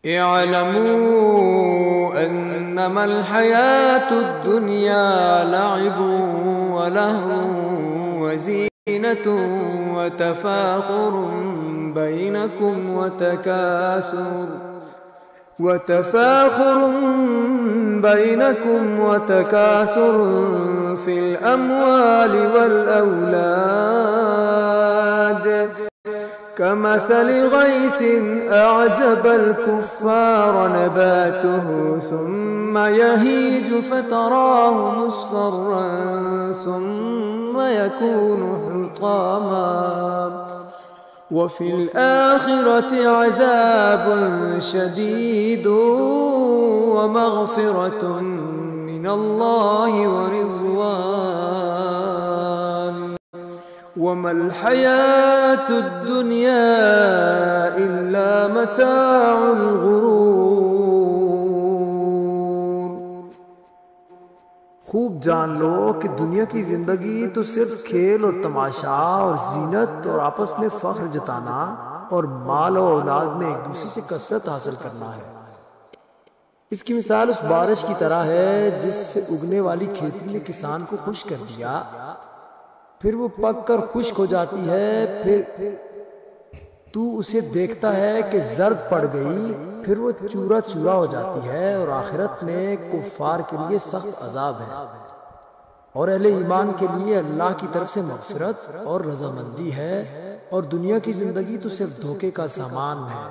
اعلموا أنما الحياة الدنيا لعب ولهو وزينة وتفاخر بينكم وتكاثر في الأموال والأولاد كمثل غيث أعجب الكفار نباته ثم يهيج فتراه مصفرا ثم يكون حطاما وفي الآخرة عذاب شديد ومغفرة من الله ورضوان وما الحياة الدنيا إلا متاع الغرور। खूब जान लो कि दुनिया की जिंदगी तो सिर्फ खेल और तमाशा और जीनत और आपस में फख्र जताना और माल और औलाद में एक दूसरे से कसरत हासिल करना है। इसकी मिसाल उस बारिश की तरह है जिससे उगने वाली खेती ने किसान को खुश कर दिया, फिर वो पक कर खुश्क हो जाती है, फिर तू उसे देखता है कि जर्द पड़ गई, फिर वो चूरा चूरा हो जाती है और आखिरत में कुफ्फार के लिए सख्त अजाब है और अहले ईमान के लिए अल्लाह की तरफ से मग़फ़िरत और रज़ामंदी है और दुनिया की ज़िंदगी तो सिर्फ धोखे का सामान है।